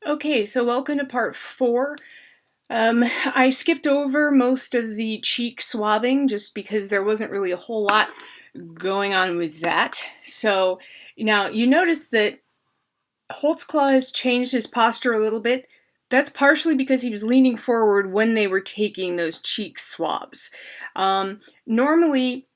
Okay, so welcome to part 4. I skipped over most of the cheek swabbing just because there wasn't really a whole lot going on with that. So now you notice that Holtzclaw has changed his posture a little bit. That's partially because he was leaning forward when they were taking those cheek swabs. Normally,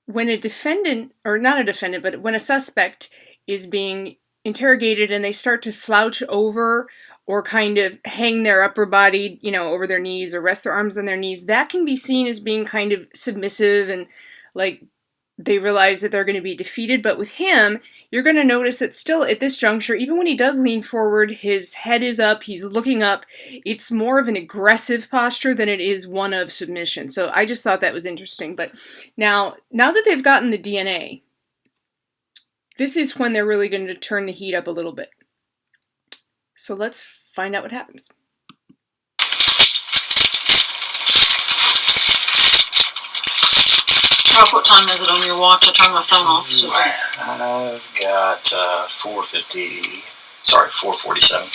when a defendant, or not a defendant, but when a suspect is being interrogated and they start to slouch over or kind of hang their upper body, over their knees or rest their arms on their knees, that can be seen as being kind of submissive and like they realize that they're going to be defeated. But with him, you're going to notice that still at this juncture, even when he does lean forward, his head is up, he's looking up. It's more of an aggressive posture than it is one of submission. So I just thought that was interesting. But now that they've gotten the DNA, this is when they're really going to turn the heat up a little bit. So let's find out what happens. Rob, what time is it on your watch? I turned my phone off. So. I've got 4:47.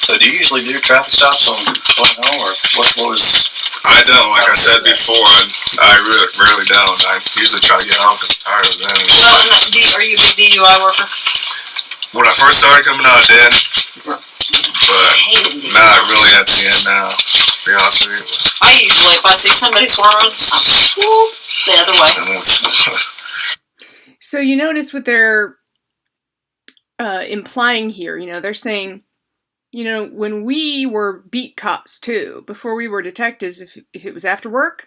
So do you usually do traffic stops on home, or what was... I don't. Like I said before, I rarely don't. I usually try to get home because I'm tired of them. Well, are you a DUI worker? When I first started coming out, I did. But not really at the end now, to be honest with you. I usually, if I see somebody swerving, I'm swoop the other way. So you notice what they're implying here. They're saying, when we were beat cops too, before we were detectives, if it was after work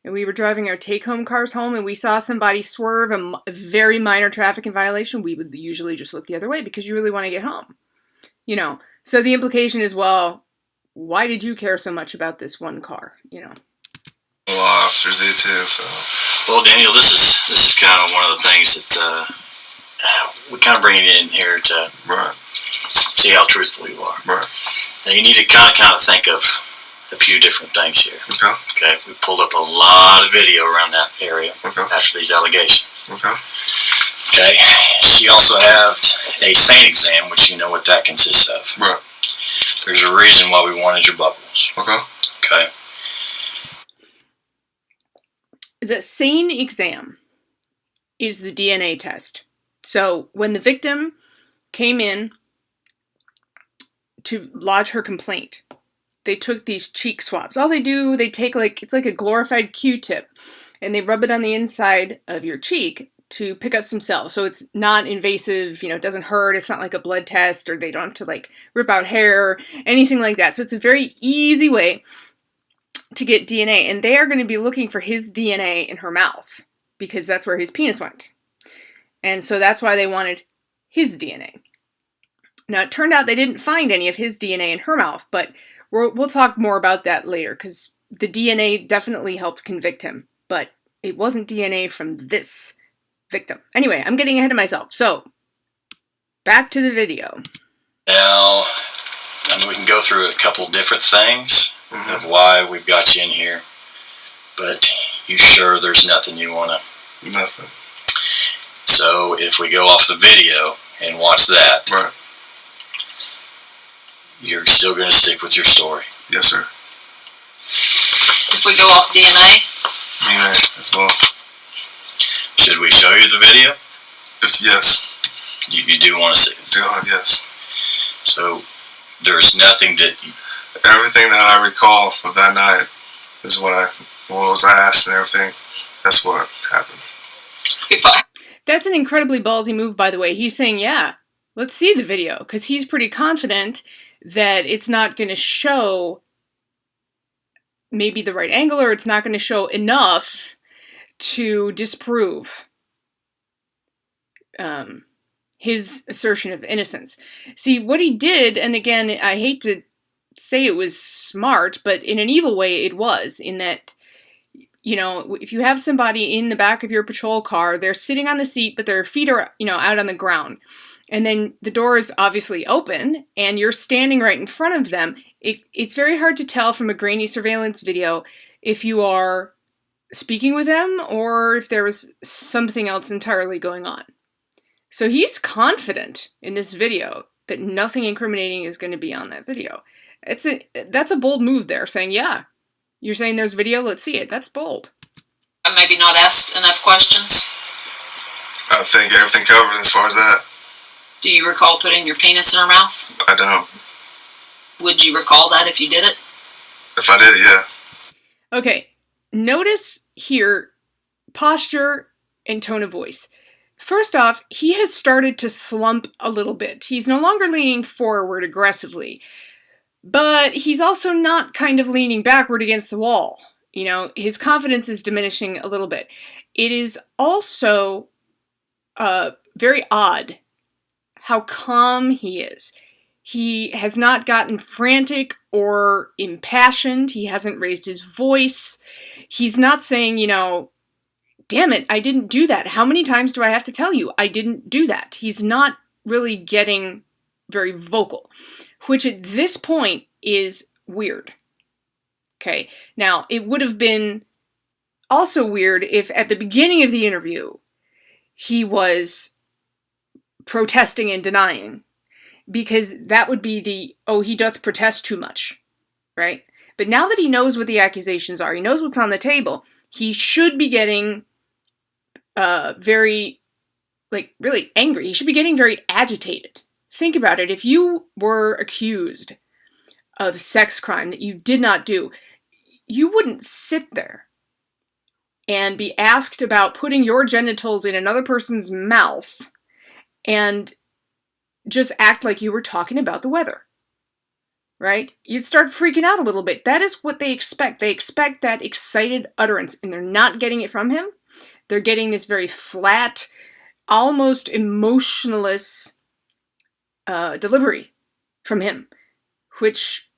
and we were driving our take-home cars home and we saw somebody swerve a very minor traffic violation, we would usually just look the other way because you really want to get home. So the implication is, well, why did you care so much about this one car? Well, officers did too. So. Well, Daniel, this is kind of one of the things that we kind of bring it in here to see how truthful you are. Right. Now, you need to kind of think of a few different things here. Okay. We pulled up a lot of video around that area after these allegations. Okay. She also had a SANE exam, which you know what that consists of. Right. There's a reason why we wanted your buckles. Okay. The SANE exam is the DNA test. So when the victim came in to lodge her complaint, they took these cheek swabs. All they do, they take it's like a glorified Q-tip, and they rub it on the inside of your cheek to pick up some cells. So it's not invasive, it doesn't hurt. It's not like a blood test, or they don't have to rip out hair, anything like that. So it's a very easy way to get DNA. And they are going to be looking for his DNA in her mouth because that's where his penis went. And so that's why they wanted his DNA. Now, it turned out they didn't find any of his DNA in her mouth, but we'll talk more about that later because the DNA definitely helped convict him, but it wasn't DNA from this victim. Anyway, I'm getting ahead of myself. So, back to the video. Now, we can go through a couple different things of why we've got you in here, but you sure there's nothing you want to... Nothing. So, if we go off the video and watch that, you're still going to stick with your story? Yes, sir. If we go off DNA? DNA as well. Should we show you the video? Yes. You do want to see it? Yes. So, there's nothing that... Everything that I recall of that night is what was asked and everything. That's what happened. That's an incredibly ballsy move, by the way. He's saying, yeah, let's see the video, because he's pretty confident that it's not going to show maybe the right angle, or it's not going to show enough to disprove his assertion of innocence. See, what he did, and again, I hate to say it was smart, but in an evil way it was, in that, if you have somebody in the back of your patrol car, they're sitting on the seat, but their feet are, out on the ground. And then the door is obviously open, and you're standing right in front of them. It's very hard to tell from a grainy surveillance video if you are speaking with them or if there was something else entirely going on. So he's confident in this video that nothing incriminating is going to be on that video. That's a bold move there, saying, yeah, you're saying there's video, let's see it. That's bold. I maybe not asked enough questions. I think everything covered as far as that. Do you recall putting your penis in her mouth? I don't. Would you recall that if you did it? If I did it, yeah. Okay, notice here posture and tone of voice. First off, he has started to slump a little bit. He's no longer leaning forward aggressively, but he's also not kind of leaning backward against the wall. You know, his confidence is diminishing a little bit. It is also very odd how calm he is. He has not gotten frantic or impassioned. He hasn't raised his voice. He's not saying, you know, damn it, I didn't do that. How many times do I have to tell you I didn't do that? He's not really getting very vocal, which at this point is weird. Okay, now it would have been also weird if at the beginning of the interview he was protesting and denying, because that would be the, oh, he doth protest too much, right? But now that he knows what the accusations are, he knows what's on the table, he should be getting very, like, really angry. He should be getting very agitated. Think about it. If you were accused of sex crime that you did not do, you wouldn't sit there and be asked about putting your genitals in another person's mouth and just act like you were talking about the weather, right? You'd start freaking out a little bit. That is what they expect. They expect that excited utterance, and they're not getting it from him. They're getting this very flat, almost emotionless delivery from him, which,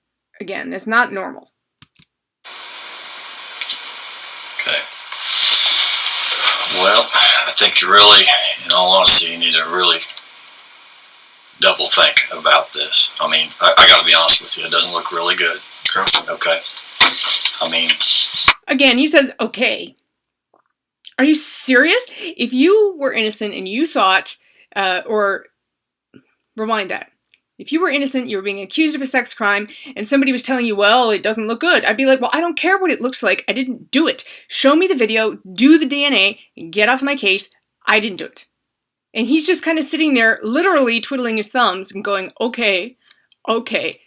again, is not normal. Okay. Well, I think you really, in all honesty, you need to really double think about this. I mean, I got to be honest with you. It doesn't look really good. Okay. I mean, again, he says, okay. Are you serious? If you were innocent and you thought, or rewind that. If you were innocent, you were being accused of a sex crime, and somebody was telling you, well, it doesn't look good, I'd be like, well, I don't care what it looks like. I didn't do it. Show me the video, do the DNA, and get off my case. I didn't do it. And he's just kind of sitting there, literally twiddling his thumbs and going, okay, okay.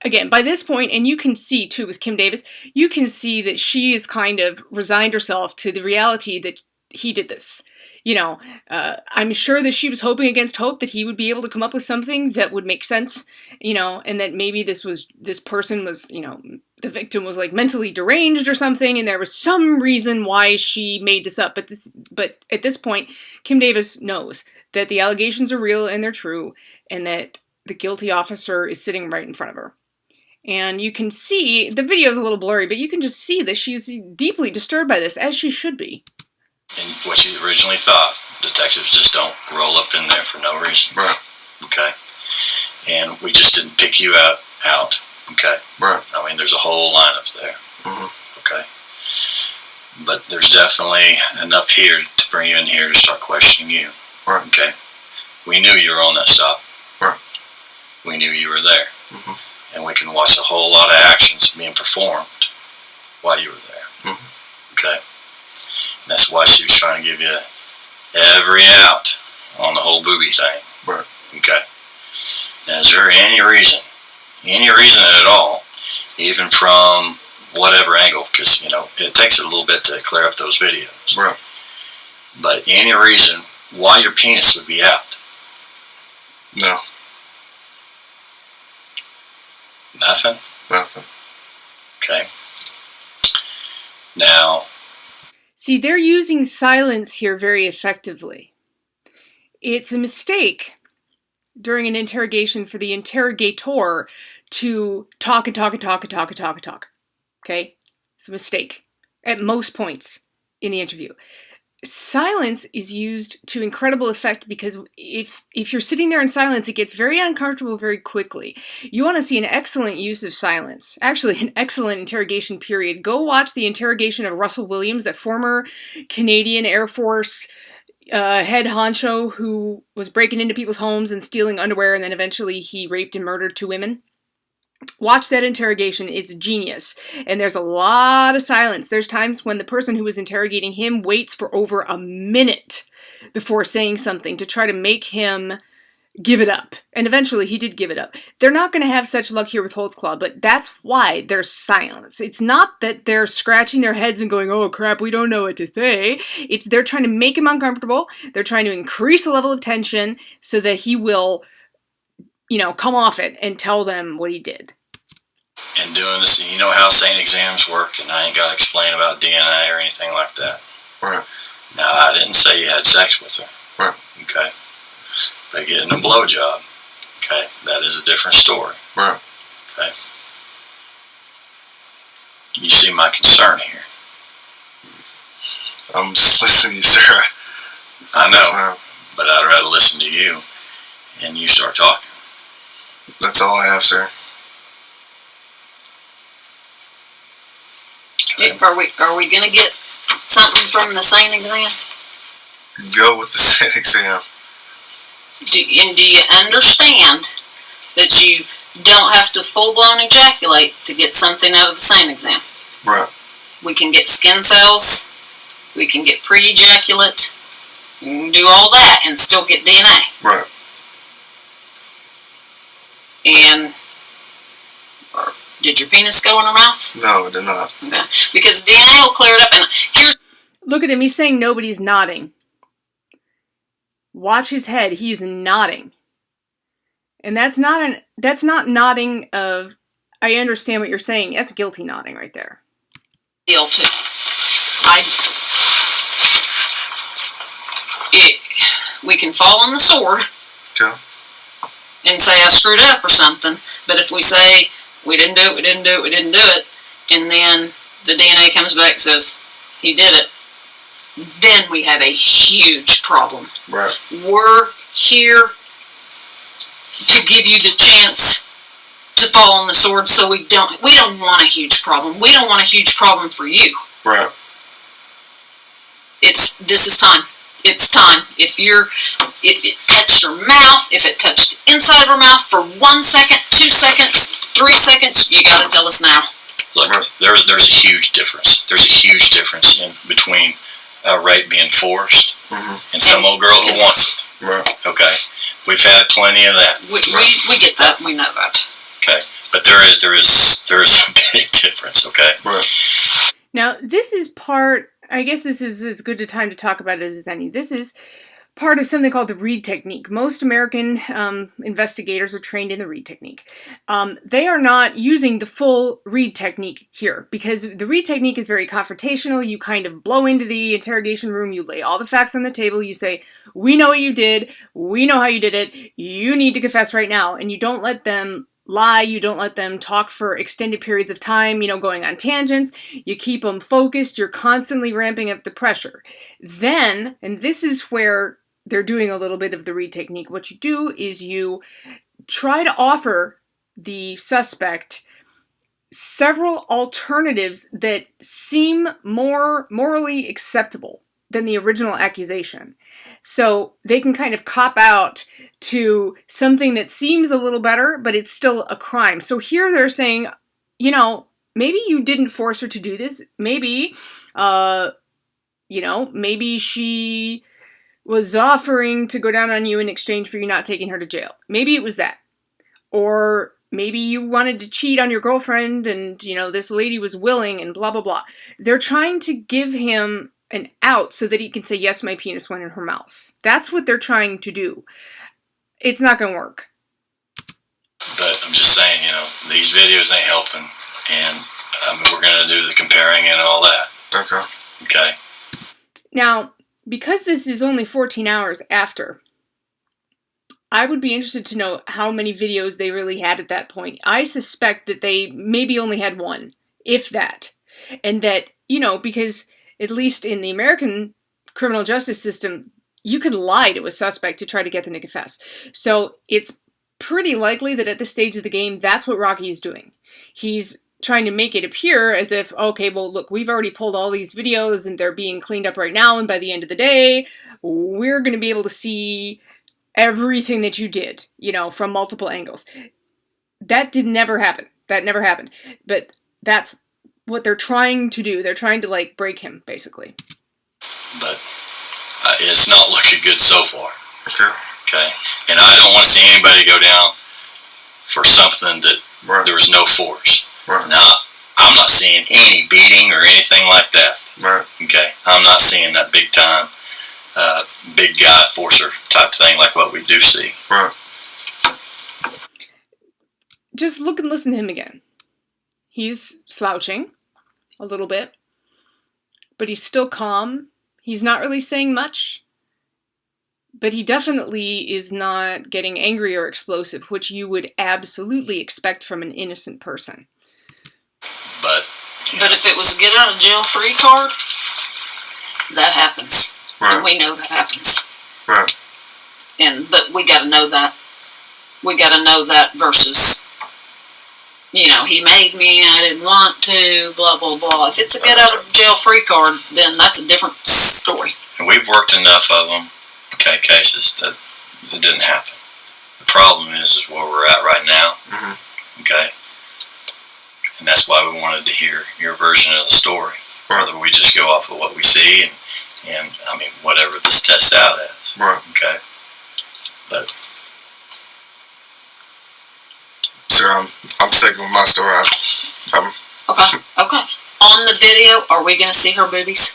Again, by this point, and you can see, too, with Kim Davis, you can see that she has kind of resigned herself to the reality that he did this. You know, I'm sure that she was hoping against hope that he would be able to come up with something that would make sense, you know, and that maybe this person was, you know, the victim was like mentally deranged or something, and there was some reason why she made this up. But at this point, Kim Davis knows that the allegations are real and they're true, and that the guilty officer is sitting right in front of her. And you can see, the video is a little blurry, but you can just see that she's deeply disturbed by this, as she should be. and what you originally thought. Detectives just don't roll up in there for no reason. Right. Okay. And we just didn't pick you out. Okay. Right. I mean, there's a whole lineup there. Mm-hmm. Okay. But there's definitely enough here to bring you in here to start questioning you. Right. Okay. We knew you were on that stop. Right. We knew you were there. Mm-hmm. And we can watch a whole lot of actions being performed while you were there. Mm-hmm. Okay. And that's why she was trying to give you every out on the whole booby thing. Right. Okay. Now, is there any reason at all, even from whatever angle, because, you know, it takes a little bit to clear up those videos. Right. But any reason why your penis would be out? No. Nothing? Nothing. Okay. Now, see, they're using silence here very effectively. It's a mistake during an interrogation for the interrogator to talk and talk and talk and talk and talk and talk. Okay? It's a mistake at most points in the interview. silence is used to incredible effect, because if you're sitting there in silence, it gets very uncomfortable very quickly. You want to see an excellent use of silence, actually an excellent interrogation period. Go watch the interrogation of Russell Williams, a former Canadian Air Force head honcho who was breaking into people's homes and stealing underwear, and then eventually he raped and murdered 2 women. Watch that interrogation. It's genius. And there's a lot of silence. There's times when the person who was interrogating him waits for over a minute before saying something to try to make him give it up. And eventually he did give it up. They're not going to have such luck here with Holtzclaw, but that's why there's silence. It's not that they're scratching their heads and going, oh crap, we don't know what to say. It's they're trying to make him uncomfortable. They're trying to increase the level of tension so that he will, come off it and tell them what he did. And doing this, you know how SANE exams work, and I ain't got to explain about DNA or anything like that. Right. Now, I didn't say you had sex with her. Right. Okay. But getting a blowjob, okay, that is a different story. Right. Okay. You see my concern here. I'm just listening to you, Sarah. I know, Yes, but I'd rather listen to you and you start talking. that's all I have, sir. Are we gonna get something from the SANE exam? Go with the SANE exam. Do you understand that you don't have to full-blown ejaculate to get something out of the SANE exam? Right. We can get skin cells, we can get pre-ejaculate, we can do all that and still get DNA. Right. And did your penis go in her mouth? No, it did not. Okay. Because DNA will clear it up. And here's Look at him. He's saying nobody's nodding. Watch his head. He's nodding. And that's not nodding of, I understand what you're saying. That's guilty nodding right there. deal too. We can fall on the sword. Okay. And say I screwed up or something. But if we say we didn't do it, and then the DNA comes back and says he did it, then we have a huge problem. Right. We're here to give you the chance to fall on the sword, so we don't want a huge problem. We don't want a huge problem for you. Right. This is time. It's time. If it touched her mouth, if it touched the inside of her mouth for 1 second, 2 seconds, 3 seconds, you gotta tell us now. Look, there's a huge difference. There's a huge difference in between rape being forced and some old girl who wants it. Right. Okay, we've had plenty of that. We get that. We know that. Okay, but there is a big difference. Okay. Right. Now, this is part, I guess this is as good a time to talk about it as any. This is part of something called the Reed technique. Most American investigators are trained in the Reed technique. They are not using the full Reed technique here because the Reed technique is very confrontational. You kind of blow into the interrogation room, you lay all the facts on the table, you say, we know what you did, we know how you did it, you need to confess right now, and you don't let them lie, you don't let them talk for extended periods of time, going on tangents, you keep them focused, you're constantly ramping up the pressure. Then, and this is where they're doing a little bit of the Reed technique, what you do is you try to offer the suspect several alternatives that seem more morally acceptable than the original accusation. So they can kind of cop out to something that seems a little better, but it's still a crime. So here they're saying, maybe you didn't force her to do this. Maybe, maybe she was offering to go down on you in exchange for you not taking her to jail. Maybe it was that. Or maybe you wanted to cheat on your girlfriend and, this lady was willing and blah, blah, blah. They're trying to give him an out so that he can say, yes, my penis went in her mouth. That's what they're trying to do. It's not going to work. But I'm just saying, these videos ain't helping. And we're going to do the comparing and all that. Okay. Okay. Now, because this is only 14 hours after, I would be interested to know how many videos they really had at that point. I suspect that they maybe only had one, if that. And that, because at least in the American criminal justice system, you can lie to a suspect to try to get them to confess. So it's pretty likely that at this stage of the game, that's what Rocky is doing. He's trying to make it appear as if, okay, well, look, we've already pulled all these videos and they're being cleaned up right now, and by the end of the day, we're going to be able to see everything that you did, from multiple angles. That never happen. That never happened. But that's what they're trying to do. They're trying to, break him, basically. But it's not looking good so far. Okay. Okay. And I don't want to see anybody go down for something that there was no force. Right. Now, I'm not seeing any beating or anything like that. Right. Okay. I'm not seeing that big time, big guy forcer type thing like what we do see. Right. Just look and listen to him again. He's slouching a little bit, but he's still calm. He's not really saying much, but he definitely is not getting angry or explosive, which you would absolutely expect from an innocent person. But if it was a get out of jail free card, that happens. Right. And we know that happens. Right. But we got to know that. We got to know that versus, he made me, I didn't want to, blah, blah, blah. If it's a get out of jail free card, then that's a different story. And we've worked enough of them, cases that it didn't happen. The problem is where we're at right now. Mm-hmm. Okay. And that's why we wanted to hear your version of the story. Right. Whether we just go off of what we see and whatever this tests out as. Right. Okay. But sir, I'm sticking with my story. Okay. On the video, are we going to see her boobies?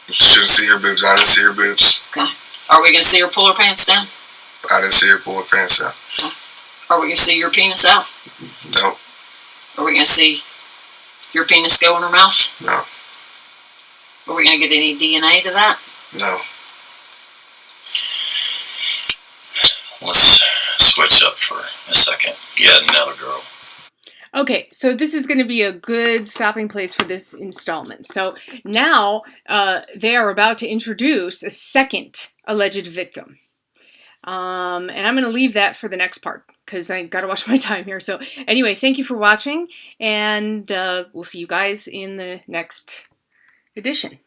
Shouldn't see her boobs. I didn't see her boobs. Okay. Are we going to see her pull her pants down? I didn't see her pull her pants down. Okay. Are we going to see your penis out? No. Are we going to see your penis go in her mouth? No. Are we going to get any DNA to that? No. let's switch up for a second. Get another girl. Okay, so this is going to be a good stopping place for this installment. So now they are about to introduce a second alleged victim. And I'm going to leave that for the next part because I got to watch my time here. So anyway, thank you for watching, and we'll see you guys in the next edition.